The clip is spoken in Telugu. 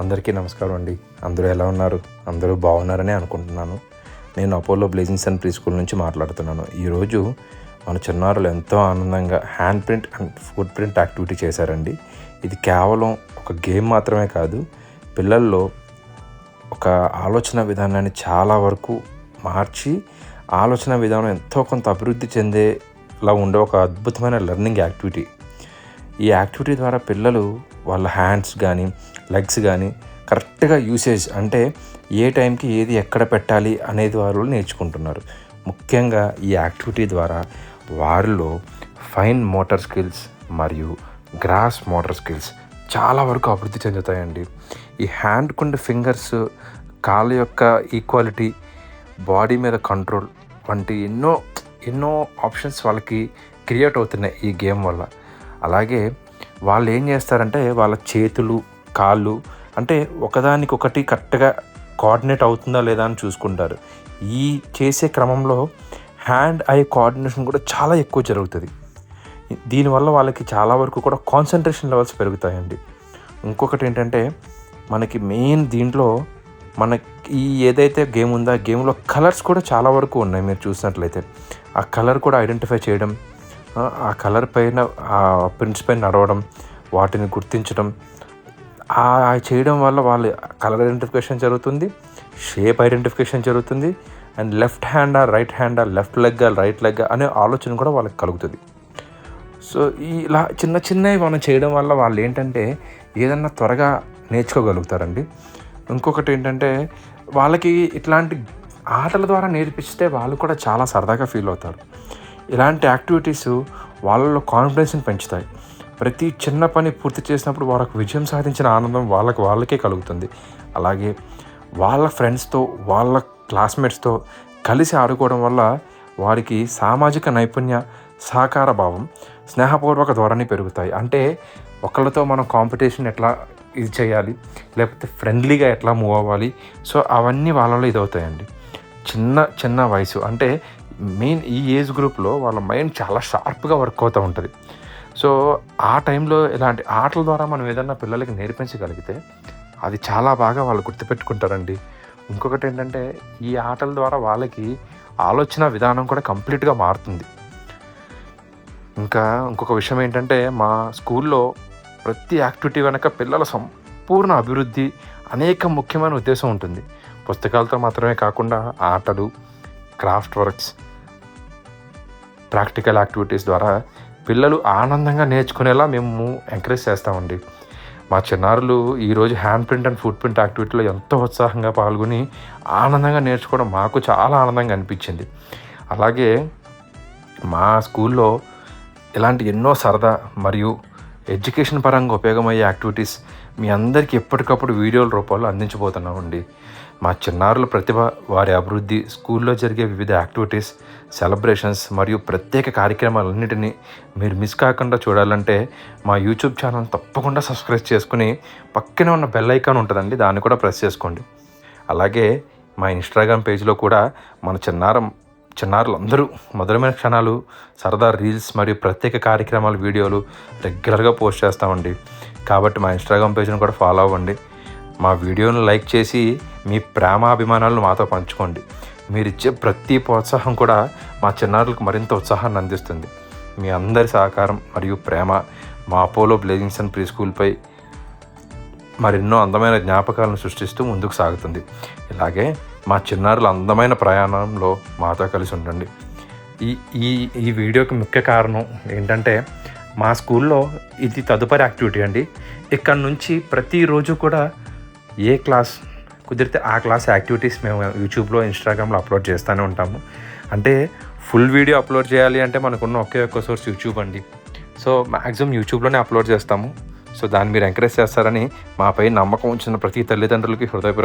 అందరికీ నమస్కారం అండి. అందరూ ఎలా ఉన్నారు? అందరూ బాగున్నారని అనుకుంటున్నాను. నేను Apollo Blazing Sun Pre School నుంచి మాట్లాడుతున్నాను. ఈరోజు మన చిన్నారులు ఎంతో ఆనందంగా hand print and foot print activity చేశారండి. ఇది కేవలం ఒక గేమ్ మాత్రమే కాదు, పిల్లల్లో ఒక ఆలోచన విధానాన్ని చాలా వరకు మార్చి ఆలోచన విధానం ఎంతో కొంత అభివృద్ధి చెందేలా ఉండే ఒక అద్భుతమైన లెర్నింగ్ యాక్టివిటీ. ఈ యాక్టివిటీ ద్వారా పిల్లలు వాళ్ళ హ్యాండ్స్ కానీ లెగ్స్ కానీ కరెక్ట్గా యూసేజ్, అంటే ఏ టైంకి ఏది ఎక్కడ పెట్టాలి అనేది వాళ్ళు నేర్చుకుంటున్నారు. ముఖ్యంగా ఈ యాక్టివిటీ ద్వారా వారిలో ఫైన్ మోటార్ స్కిల్స్ మరియు గ్రాస్ మోటార్ స్కిల్స్ చాలా వరకు అభివృద్ధి చెందుతాయండి. ఈ హ్యాండ్కుండే ఫింగర్స్, కాళ్ళ యొక్క ఈక్వాలిటీ, బాడీ మీద కంట్రోల్ వంటి ఎన్నో ఆప్షన్స్ వాళ్ళకి క్రియేట్ అవుతున్నాయి ఈ గేమ్ వల్ల. అలాగే వాళ్ళు ఏం చేస్తారంటే వాళ్ళ చేతులు, కాళ్ళు అంటే ఒకదానికొకటి కరెక్ట్గా కోఆర్డినేట్ అవుతుందా లేదా అని చూసుకుంటారు. ఈ చేసే క్రమంలో హ్యాండ్ ఐ కోఆర్డినేషన్ కూడా చాలా ఎక్కువ జరుగుతుంది. దీనివల్ల వాళ్ళకి చాలా వరకు కూడా కాన్సన్ట్రేషన్ లెవెల్స్ పెరుగుతాయండి. ఇంకొకటి ఏంటంటే మనకి మెయిన్ దీంట్లో మనకి ఏదైతే గేమ్ ఉందో ఆ గేమ్లో కలర్స్ కూడా చాలా వరకు ఉన్నాయి. మీరు చూసినట్లయితే ఆ కలర్ కూడా ఐడెంటిఫై చేయడం, ఆ కలర్ పైన ఆ ప్రింట్స్ పైన నడవడం, వాటిని గుర్తించడం, చేయడం వల్ల వాళ్ళు కలర్ ఐడెంటిఫికేషన్ జరుగుతుంది, షేప్ ఐడెంటిఫికేషన్ జరుగుతుంది, అండ్ లెఫ్ట్ హ్యాండా రైట్ హ్యాండా, లెఫ్ట్ లెగ్గా రైట్ లెగ్గా అనే ఆలోచన కూడా వాళ్ళకి కలుగుతుంది. సో ఇలా చిన్నవి మనం చేయడం వల్ల వాళ్ళు ఏంటంటే ఏదన్నా త్వరగా నేర్చుకోగలుగుతారండి. ఇంకొకటి ఏంటంటే వాళ్ళకి ఇట్లాంటి ఆటల ద్వారా నేర్పిస్తే వాళ్ళు కూడా చాలా సరదాగా ఫీల్ అవుతారు. ఇలాంటి యాక్టివిటీస్ వాళ్ళలో కాన్ఫిడెన్స్ని పెంచుతాయి. ప్రతి చిన్న పని పూర్తి చేసినప్పుడు వాళ్ళకు విజయం సాధించిన ఆనందం వాళ్ళకే కలుగుతుంది. అలాగే వాళ్ళ ఫ్రెండ్స్తో, వాళ్ళ క్లాస్మేట్స్తో కలిసి ఆడుకోవడం వల్ల వారికి సామాజిక నైపుణ్య, సహకార భావం, స్నేహపూర్వక ధోరణి పెరుగుతాయి. అంటే ఒకళ్ళతో మనం కాంపిటీషన్ ఎట్లా ఇది చేయాలి, లేకపోతే ఫ్రెండ్లీగా ఎట్లా మూవ్ అవ్వాలి, సో అవన్నీ వాళ్ళలో ఇదవుతాయండి. చిన్న వయసు అంటే మెయిన్ ఈ ఏజ్ గ్రూప్లో వాళ్ళ మైండ్ చాలా షార్ప్గా వర్క్ అవుతూ ఉంటుంది. సో ఆ టైంలో ఇలాంటి ఆటల ద్వారా మనం ఏదన్నా పిల్లలకి నేర్పించగలిగితే అది చాలా బాగా వాళ్ళు గుర్తుపెట్టుకుంటారండి. ఇంకొకటి ఏంటంటే ఈ ఆటల ద్వారా వాళ్ళకి ఆలోచన విధానం కూడా కంప్లీట్గా మారుతుంది. ఇంకొక విషయం ఏంటంటే మా స్కూల్లో ప్రతి యాక్టివిటీ వెనక పిల్లల సంపూర్ణ అభివృద్ధి అనేక ముఖ్యమైన ఉద్దేశం ఉంటుంది. పుస్తకాలతో మాత్రమే కాకుండా ఆటలు, క్రాఫ్ట్ వర్క్స్, ప్రాక్టికల్ యాక్టివిటీస్ ద్వారా పిల్లలు ఆనందంగా నేర్చుకునేలా మేము ఎంకరేజ్ చేస్తామండి. మా చిన్నారులు ఈరోజు hand print and foot print యాక్టివిటీలో ఎంతో ఉత్సాహంగా పాల్గొని ఆనందంగా నేర్చుకోవడం మాకు చాలా ఆనందంగా అనిపించింది. అలాగే మా స్కూల్లో ఇలాంటి ఎన్నో సరదా మరియు ఎడ్యుకేషన్ పరంగా ఉపయోగమయ్యే యాక్టివిటీస్ మీ అందరికీ ఎప్పటికప్పుడు వీడియోల రూపంలో అందించబోతున్నామండి. మా చిన్నారుల ప్రతిభ, వారి అభివృద్ధి, స్కూల్లో జరిగే వివిధ యాక్టివిటీస్, సెలబ్రేషన్స్ మరియు ప్రత్యేక కార్యక్రమాలన్నింటినీ మీరు మిస్ కాకుండా చూడాలంటే మా యూట్యూబ్ ఛానల్ తప్పకుండా సబ్స్క్రైబ్ చేసుకుని పక్కనే ఉన్న బెల్ ఐకాన్ ఉంటుందండి, దాన్ని కూడా ప్రెస్ చేసుకోండి. అలాగే మా ఇన్స్టాగ్రామ్ పేజ్లో కూడా మన చిన్నారులందరూ మధురమైన క్షణాలు, సరదా రీల్స్ మరియు ప్రత్యేక కార్యక్రమాల వీడియోలు రెగ్యులర్గా పోస్ట్ చేస్తామండి. కాబట్టి మా ఇన్స్టాగ్రామ్ పేజ్ని కూడా ఫాలో అవ్వండి. మా వీడియోను లైక్ చేసి మీ ప్రేమాభిమానాలను మాతో పంచుకోండి. మీరు ఇచ్చే ప్రతి ప్రోత్సాహం కూడా మా చిన్నారులకు మరింత ఉత్సాహాన్ని అందిస్తుంది. మీ అందరి సహకారం మరియు ప్రేమ మా అపోలో బ్లేజింగ్ సన్ ప్రీ స్కూల్పై మరెన్నో అందమైన జ్ఞాపకాలను సృష్టిస్తూ ముందుకు సాగుతుంది. ఇలాగే మా చిన్నారుల అందమైన ప్రయాణంలో మాతో కలిసి ఉండండి. ఈ వీడియోకి ముఖ్య కారణం ఏంటంటే మా స్కూల్లో ఇది తదుపరి యాక్టివిటీ అండి. ఇక్కడ నుంచి ప్రతిరోజు కూడా ఏ క్లాస్ కుదిరితే ఆ క్లాస్ యాక్టివిటీస్ మేము యూట్యూబ్లో, ఇన్స్టాగ్రామ్లో అప్లోడ్ చేస్తూనే ఉంటాము. అంటే ఫుల్ వీడియో అప్లోడ్ చేయాలి అంటే మనకున్న ఒకే ఒక్క సోర్స్ యూట్యూబ్ అండి. సో మ్యాక్సిమం యూట్యూబ్లోనే అప్లోడ్ చేస్తాము. సో దాన్ని మీరు ఎంకరేజ్ చేస్తారని మాపై నమ్మకం ఉంచిన ప్రతి తల్లిదండ్రులకి హృదయపూర్వక